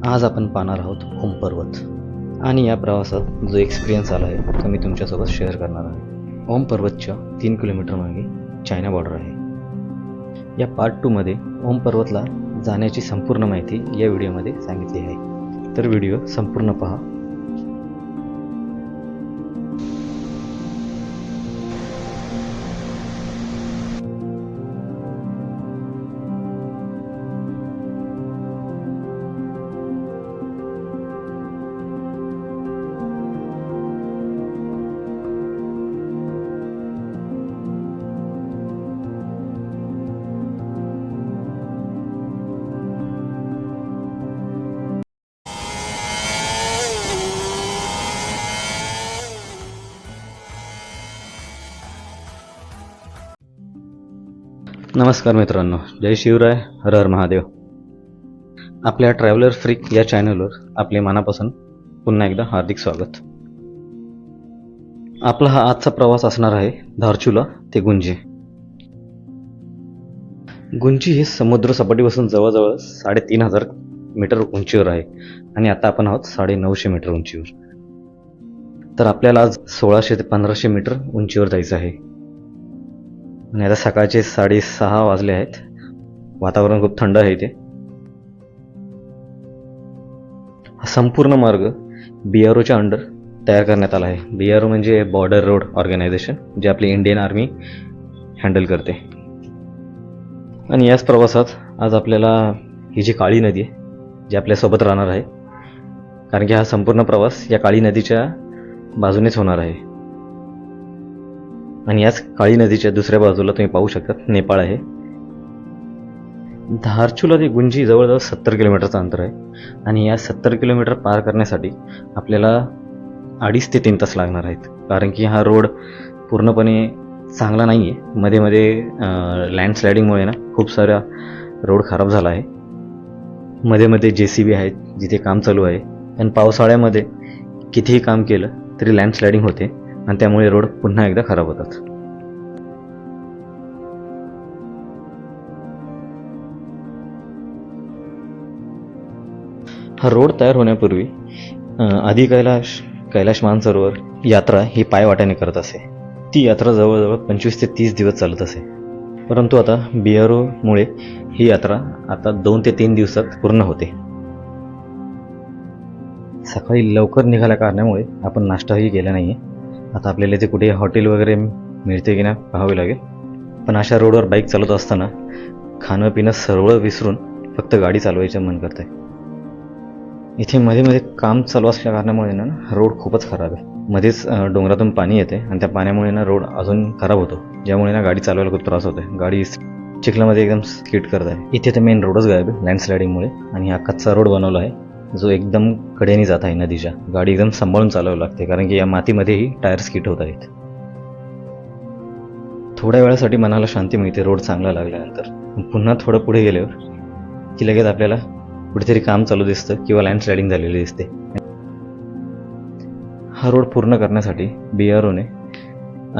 आज आपण पाहणार आहोत ओम पर्वत आणि या प्रवासात जो एक्सपिरियन्स आला आहे तो मी तुमच्यासोबत शेअर करणार आहे. ओम पर्वतच्या 3 किलोमीटर मागे चायना बॉर्डर आहे. या पार्ट 2 मध्ये ओम पर्वतला जाण्याची संपूर्ण माहिती या व्हिडिओमध्ये सांगितली आहे, तर व्हिडिओ संपूर्ण पहा. नमस्कार मित्रांनो, जय शिवराय, हर हर महादेव. आपल्या ट्रॅव्हलर फ्रीक या चॅनलवर आपले मनापासून पुन्हा एकदा हार्दिक स्वागत. आपला हा आजचा प्रवास असणार आहे धारचुला ते गुंजी. गुंजी हे समुद्र सपाटीपासून जवळजवळ 3500 मीटर उंचीवर आहे आणि आता आपण आहोत 950 मीटर उंचीवर. तर आपल्याला आज 1600 ते 1500 मीटर उंचीवर जायचं आहे आणि आता सकाळचे 6:30 वाजले आहेत. वातावरण खूप थंड आहे इथे. हा संपूर्ण मार्ग BROच्या अंडर तयार करण्यात आला आहे. BRO म्हणजे बॉर्डर रोड ऑर्गनायझेशन, जे आपली इंडियन आर्मी हँडल करते. आणि याच प्रवासात आज आपल्याला ही जी काळी नदी आहे जी आपल्यासोबत राहणार आहे, कारण की हा संपूर्ण प्रवास या काळी नदीच्या बाजूनेच होणार आहे. आणि याच काळी नदीच्या दुसऱ्या बाजूला तुम्ही पाहू शकता नेपाळ आहे. धारचुला ते गुंजी जवळजवळ 70 किलोमीटरचं अंतर आहे आणि या 70 किलोमीटर पार करण्यासाठी आपल्याला 2.5 ते 3 तास लागणार आहेत, कारण की हा रोड पूर्णपणे चांगला नाही आहे. मध्ये मध्ये लँडस्लायडिंगमुळे ना खूप सारा रोड खराब झाला आहे. मध्ये मध्ये JCB आहेत जिथे काम चालू आहे, पण पावसाळ्यामध्ये कितीही काम केलं तरी लँडस्लायडिंग होते आणि त्यामुळे रोड पुन्हा एकदा खराब होतात. हा रोड तयार होण्यापूर्वी आधी कैलाश मानसरोवर यात्रा ही पायवाट्याने करत असे. ती यात्रा जवळजवळ 25 ते 30 दिवस चालत असे, परंतु आता BROमुळे ही यात्रा आता 2 ते 3 दिवसात पूर्ण होते. सकाळी लवकर निघाल्या कारणामुळे आपण नाश्ताही केला नाही आहे. आता आपल्याला इथे कुठे हॉटेल वगैरे मिळते की नाही पाहावे लागेल, पण अशा रोडवर बाईक चालवत असताना खाणं पिणं सर्व विसरून फक्त गाडी चालवायचं मन करत आहे. इथे मध्ये मध्ये काम चालू असल्या कारणामुळे ना रोड खूपच खराब आहे. मध्येच डोंगरातून पाणी येते आणि त्या पाण्यामुळे ना रोड अजून खराब होतो, ज्यामुळे ना गाडी चालवायला खूप त्रास होतो. गाडी चिखलामध्ये एकदम स्किड करत आहे. इथे तर मेन रोडच गायब आहे लँडस्लायडिंगमुळे, आणि हा कच्चा रोड बनवला आहे जो एकदम कडेने जात आहे नदीच्या. गाडी एकदम सांभाळून चालवावी लागते, कारण की या मातीमध्येही टायर स्किट होत आहेत. थोड्या वेळासाठी मनाला शांती मिळते रोड चांगला लागल्यानंतर. पुन्हा थोडं पुढे गेल्यावर की लगेच आपल्याला कुठेतरी काम चालू दिसतं किंवा लँडस्लायडिंग झालेली दिसते. हा रोड पूर्ण करण्यासाठी BROने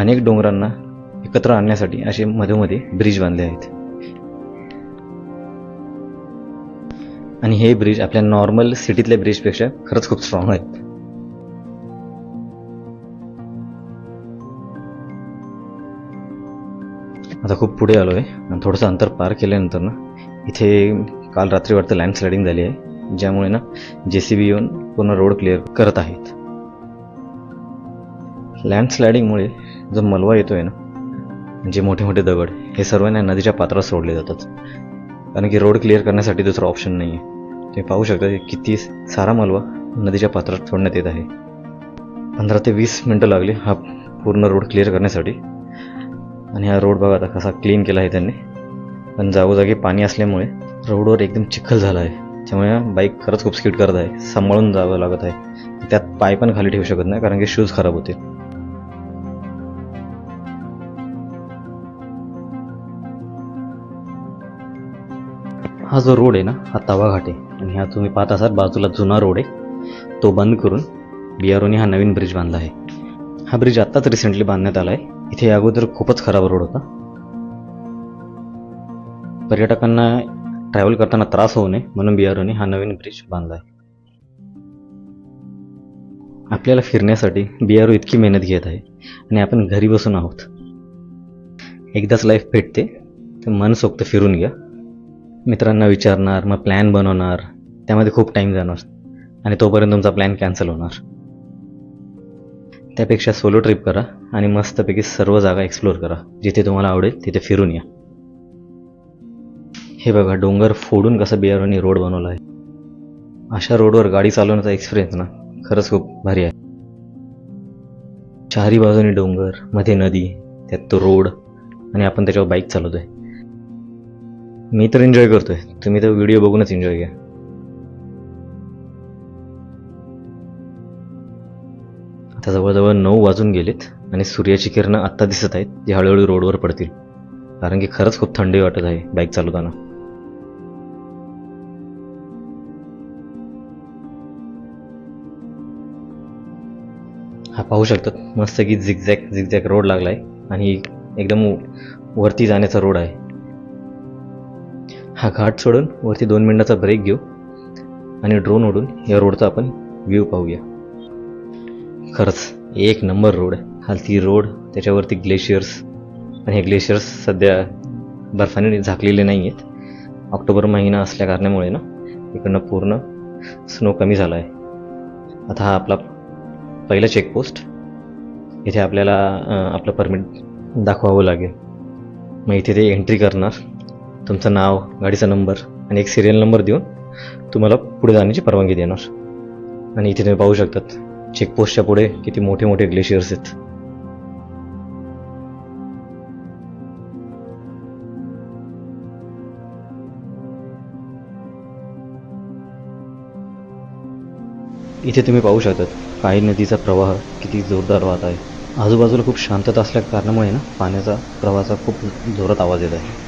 अनेक डोंगरांना एकत्र आणण्यासाठी असे मधोमध्ये ब्रिज बांधले आहेत. आणि हे ब्रिज आपल्या नॉर्मल सिटीतल्या ब्रिजपेक्षा खरंच खूप स्ट्रॉंग आहेत. आता खूप पुढे आलो आहे आणि थोडंसं अंतर पार केल्यानंतर ना इथे काल रात्री वाटतं लँडस्लायडिंग झाली आहे, ज्यामुळे ना JCB येऊन पूर्ण रोड क्लिअर करत आहेत. लँडस्लायडिंगमुळे जो मलबा येतोय ना, म्हणजे मोठे मोठे दगड, हे सर्व ना नदीच्या पात्रात सोडले जातात, कारण की रोड क्लिअर करण्यासाठी दुसरा ऑप्शन नाही आहे. तुम्ही पाहू शकता किती सारा मलबा नदीच्या पात्रात सोडण्यात येत आहे. 15 ते 20 मिनटं लागली हा पूर्ण रोड क्लिअर करण्यासाठी. आणि हा रोड बघा आता कसा क्लीन केला आहे त्यांनी, पण जागोजागी पाणी असल्यामुळे रोडवर एकदम चिखल झाला आहे, त्यामुळे बाईक खरंच खूप स्किड करत आहे. सांभाळून जावं लागत आहे. त्यात पाय पण खाली ठेवू शकत नाही, कारण की शूज खराब होते. हा जो रोड आहे ना हा तवा घाट आहे, आणि हा तुम्ही पाहत असाल बाजूला जुना रोड आहे, तो बंद करून BROने हा नवीन ब्रिज बांधला आहे. हा ब्रिज आत्ताच रिसेंटली बांधण्यात आला आहे. इथे अगोदर खूपच खराब रोड होता. पर्यटकांना ट्रॅव्हल करताना त्रास होऊ नये म्हणून BROने हा नवीन ब्रिज बांधला आहे. आपल्याला फिरण्यासाठी BRO इतकी मेहनत घेत आहे आणि आपण घरी बसून आहोत. एकदाच लाईफ भेटते तर मनसोक्त फिरून घ्या. मित्रांना विचारणार, मग प्लॅन बनवणार, त्यामध्ये खूप टाईम जाणार आणि तोपर्यंत तुमचा प्लॅन कॅन्सल होणार. त्यापेक्षा सोलो ट्रिप करा आणि मस्तपैकी सर्व जागा एक्सप्लोअर करा. जिथे तुम्हाला आवडेल तिथे फिरून या. हे बघा, डोंगर फोडून कसा BROने रोड बनवला आहे. अशा रोडवर गाडी चालवण्याचा एक्सपिरियन्स ना खरंच खूप भारी आहे. चारी बाजूने डोंगर, मध्ये नदी, त्यात तो रोड आणि आपण त्याच्यावर बाईक चालवतोय. मी तर एन्जॉय करतोय, तुम्ही तर व्हिडिओ बघूनच एन्जॉय घ्या. आता जवळजवळ 9 वाजून गेलेत आणि सूर्याची किरणं आत्ता दिसत आहेत, जी हळूहळू रोडवर पडतील. कारण की खरंच खूप थंडी वाटत आहे बाईक चालवताना. हा पाहू शकतात, मस्त की झिगझॅग रोड लागला आहे आणि एकदम वरती जाण्याचा रोड आहे. हा घाट सोडून वरती 2 मिनिटाचा ब्रेक घेऊ आणि ड्रोन उडून या रोडचा आपण व्ह्यू पाहूया. खरंच एक नंबर रोड आहे. खालती रोड, त्याच्यावरती ग्लेशियर्स, आणि हे ग्लेशियर्स सध्या बर्फाने झाकलेले नाही आहेत. ऑक्टोबर महिना असल्या कारणामुळे ना इकडनं पूर्ण स्नो कमी झाला आहे. आता हा आपला पहिला चेकपोस्ट. इथे आपल्याला आपलं परमिट दाखवावं लागेल. मग इथे ते एंट्री करणार, तुमचं नाव, गाडीचा नंबर आणि एक सिरियल नंबर देऊन तुम्हाला पुढे जाण्याची परवानगी देणार. आणि इथे तुम्ही पाहू शकतात चेकपोस्टच्या पुढे किती मोठे मोठे ग्लेशियर्स आहेत. इथे तुम्ही पाहू शकतात काही नदीचा प्रवाह किती जोरदार वाहत आहे. आजूबाजूला खूप शांतता असल्या कारणामुळे ना पाण्याचा प्रवाहाचा खूप जोरात आवाज येत आहे.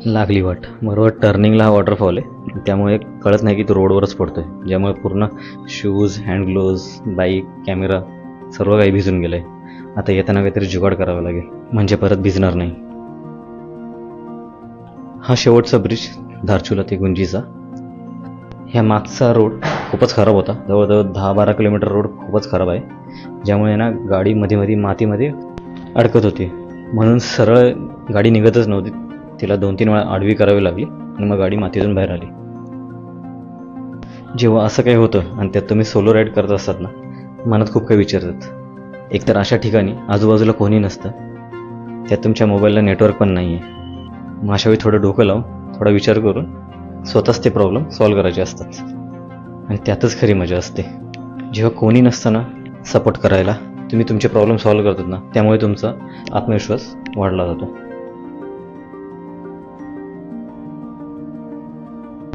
लागली वाट, बरोबर टर्निंगला हा वॉटरफॉल आहे, त्यामुळे कळत नाही की तो रोडवरच पडतोय, ज्यामुळे पूर्ण shoes, hand gloves, bike, camera सर्व काही भिजून गेलं आहे. आता येताना काहीतरी जुगाड करावं लागेल म्हणजे परत भिजणार नाही. हा शेवटचा ब्रिज धारचुला ते गुंजीचा. ह्या मागचा रोड खूपच खराब होता, जवळजवळ 10-12 किलोमीटर रोड खूपच खराब आहे, ज्यामुळे ना गाडी मध्ये मातीमध्ये अडकत होती. म्हणून सरळ गाडी निघतच नव्हती, तिला 2-3 वेळा आडवी करावी लागली आणि मग गाडी मातीतून बाहेर आली. जेव्हा असं काही होतं आणि त्यात तुम्ही सोलो राईड करत असतात ना, मनात खूप काही विचार येतात. एकतर अशा ठिकाणी आजूबाजूला कोणी नसतं, त्यात तुमच्या मोबाईलला नेटवर्क पण नाही आहे. मग अशा वेळी थोडं डोकं लावून, थोडा विचार करून स्वतःच ते प्रॉब्लेम सॉल्व्ह करायचे असतात. आणि त्यातच खरी मजा असते. जेव्हा कोणी नसताना सपोर्ट करायला तुम्ही तुमचे प्रॉब्लेम सॉल्व्ह करतात ना, त्यामुळे तुमचा आत्मविश्वास वाढला जातो.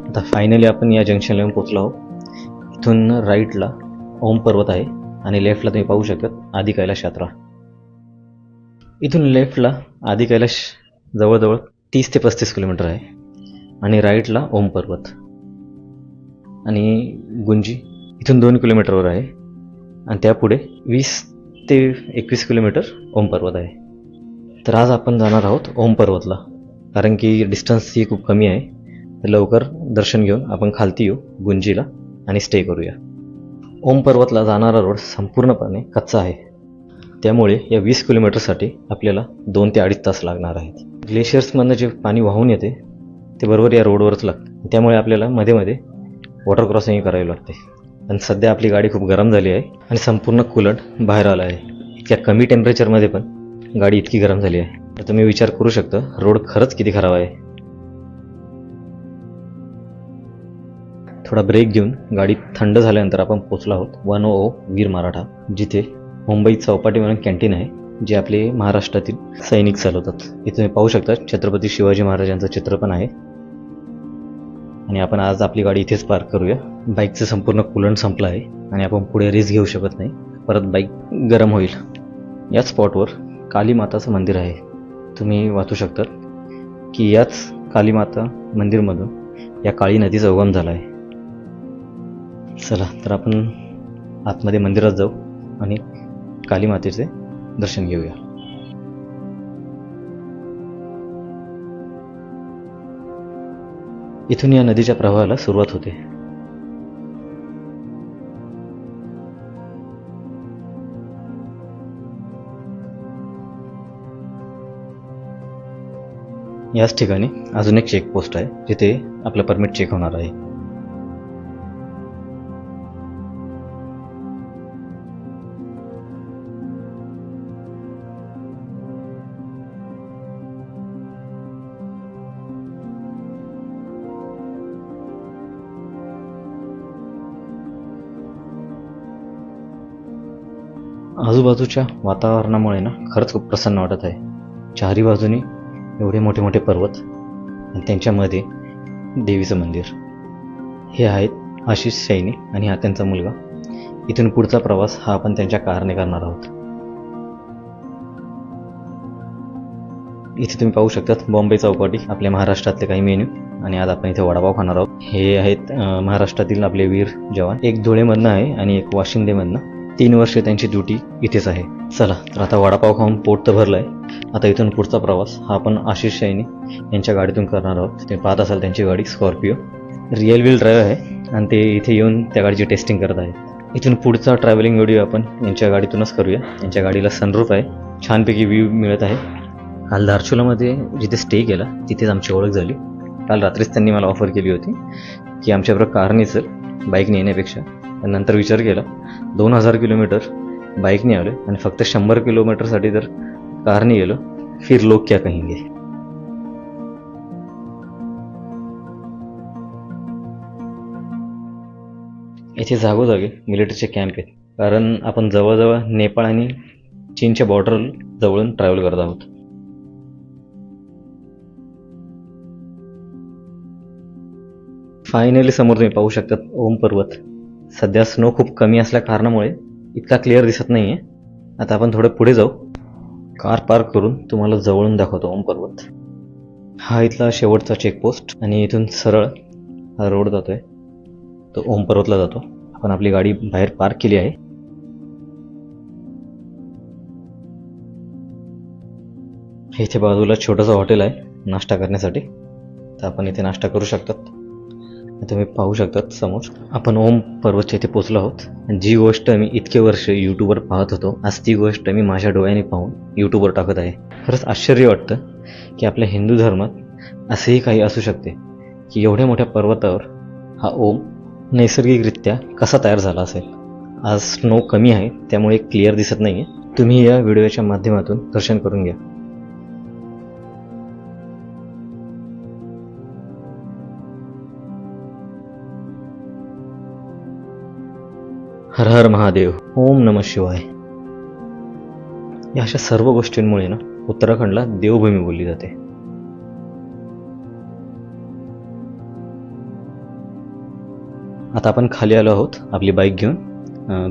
आता फायनली आपण या जंक्शनला येऊन पोचलो आहोत. इथून राईटला ओम पर्वत आहे आणि लेफ्टला तुम्ही पाहू शकता आदि कैलाश यात्रा. इथून लेफ्टला आदि कैलाश जवळजवळ 30 ते 35 किलोमीटर आहे आणि राईटला ओम पर्वत. आणि गुंजी इथून 2 किलोमीटरवर आहे आणि त्यापुढे 20 ते 21 किलोमीटर ओम पर्वत आहे. तर आज आपण जाणार आहोत ओम पर्वतला, कारण की डिस्टन्स ही खूप कमी आहे. तर लवकर दर्शन घेऊन आपण खालती येऊ गुंजीला आणि स्टे करूया. ओम पर्वतला जाणारा रोड संपूर्णपणे कच्चा आहे, त्यामुळे या 20 किलोमीटरसाठी आपल्याला 2 ते 2.5 तास लागणार आहेत. ग्लेशियर्समधनं जे पाणी वाहून येते ते बरोबर या रोडवरच लागतं, त्यामुळे आपल्याला मध्ये मध्ये वॉटर क्रॉसिंग करावी लागते. पण सध्या आपली गाडी खूप गरम झाली आहे आणि संपूर्ण कूलंट बाहेर आलं आहे. इतक्या कमी टेम्परेचरमध्ये पण गाडी इतकी गरम झाली आहे. तर तुम्ही विचार करू शकता रोड खरंच किती खराब आहे. थोडा ब्रेक घेऊन गाडी थंड झाल्यानंतर आपण पोचलो आहोत 100 वीर मराठा, जिथे मुंबई चौपाटी म्हणून कॅन्टीन आहे, जे आपले महाराष्ट्रातील सैनिक चालवतात. इथे तुम्ही पाहू शकता छत्रपती शिवाजी महाराजांचं चित्र पण आहे. आणि आपण आज आपली गाडी इथेच पार्क करूया. बाईकचं संपूर्ण कूलंट संपलं आहे आणि आपण पुढे रेस घेऊ शकत नाही, परत बाईक गरम होईल. याच स्पॉटवर कालीमाताचं मंदिर आहे. तुम्ही वाचू शकतात की याच कालीमाता मंदिरमधून या काळी नदीचा उगम झाला आहे. चला तर आपण आतमध्ये मंदिरात जाऊ आणि कालीमातेचे दर्शन घेऊया. इथून या नदीच्या प्रवाहाला सुरुवात होते. याच ठिकाणी अजून एक चेकपोस्ट आहे जिथे आपलं परमिट चेक होणार आहे. आजूबाजूच्या वातावरणामुळे ना खरंच खूप प्रसन्न वाटत आहे. चारी बाजूनी एवढे मोठे मोठे पर्वत आणि त्यांच्यामध्ये देवीचं मंदिर. हे आहेत आशिष सैनी आणि हा त्यांचा मुलगा. इथून पुढचा प्रवास हा आपण त्यांच्या कारने करणार आहोत. इथे तुम्ही पाहू शकतात बॉम्बे चौपाटी, आपल्या महाराष्ट्रातले काही मेन्यू, आणि आज आपण इथे वडापाव खाणार आहोत. हे आहेत महाराष्ट्रातील आपले वीर जवान. एक धुळेमधनं आहे आणि एक वाशिंदेमधनं. 3 वर्ष त्यांची ड्युटी इथेच आहे. चला तर आता वडापाव खाऊन पोट तर भरलं आहे. आता इथून पुढचा प्रवास हा आपण आशिष सैनी यांच्या गाडीतून करणार आहोत. तुम्ही पाहत असाल त्यांची गाडी स्कॉर्पिओ रिअल व्हील ड्राईव्ह आहे आणि ते इथे येऊन त्या गाडीची टेस्टिंग करत आहेत. इथून पुढचा ट्रॅव्हलिंग व्हिडिओ आपण यांच्या गाडीतूनच करूया. यांच्या गाडीला सनरूफ आहे, छानपैकी व्ह्यू मिळत आहे. काल धारचुलामध्ये जिथे स्टे केला तिथेच आमची ओळख झाली. काल रात्रीच त्यांनी मला ऑफर केली होती की आमच्याबरोबर कारने चल बाईकने येण्यापेक्षा. पण नंतर विचार केला 2000 किलोमीटर बाईकने आलो आणि फक्त 100 किलोमीटरसाठी जर कारने गेलो फिर लोक क्या कहेंगे. येथे जागोजागी मिलिटरीचे कॅम्प आहेत, कारण आपण जवळजवळ नेपाळ आणि चीनच्या बॉर्डर जवळून ट्रॅव्हल करत आहोत. फायनली समोर तुम्ही पाहू शकता ओम पर्वत. सध्या स्नो खूप कमी असल्या कारणामुळे इतका क्लिअर दिसत नाही आहे. आता आपण थोडं पुढे जाऊ. कार पार्क करून तुम्हाला जवळून दाखवतो ओम पर्वत. हा इथला शेवटचा चेकपोस्ट आणि इथून सरळ हा रोड जातोय तो ओम पर्वतला जातो. आपण आपली गाडी बाहेर पार्क केली आहे. इथे बाजूला छोटंसं हॉटेल आहे नाश्ता करण्यासाठी, तर आपण इथे नाश्ता करू शकतात. तुम्ही पाहू शकतात समोर आपण ओम पर्वतच्या इथे पोहोचलो आहोत. जी गोष्ट मी इतके वर्ष यूट्यूबवर पाहत होतो, आज ती गोष्ट मी माझ्या डोळ्याने पाहून यूट्यूबवर टाकत आहे. खरंच आश्चर्य वाटतं की आपल्या हिंदू धर्मात असेही काही असू शकते की एवढ्या मोठ्या पर्वतावर हा ओम नैसर्गिकरित्या कसा तयार झाला असेल. आज स्नो कमी आहे त्यामुळे क्लिअर दिसत नाही आहे. तुम्ही या व्हिडिओच्या माध्यमातून दर्शन करून घ्या. हर हर महादेव, ओम नमः शिवाय. या अशा सर्व गोष्टींमुळे ना उत्तराखंडला देवभूमी बोलली जाते. आता आपण खाली आलो आहोत आपली बाईक घेऊन.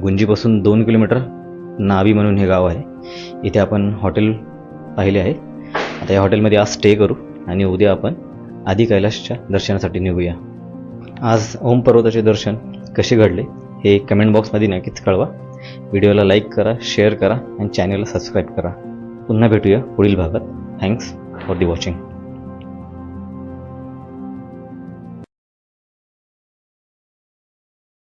गुंजीपासून 2 किलोमीटर नावी म्हणून हे गाव आहे. इथे आपण हॉटेल पाहिले आहे. आता या हॉटेलमध्ये आज स्टे करू आणि उद्या आपण आदि कैलासच्या दर्शनासाठी निघूया. आज ओम पर्वताचे दर्शन कसे घडले हे कमेंट बॉक्समध्ये नक्कीच कळवा. व्हिडिओला लाईक करा, शेअर करा आणि चॅनलला सबस्क्राईब करा. पुन्हा भेटूया पुढील भागात. Thanks for the watching.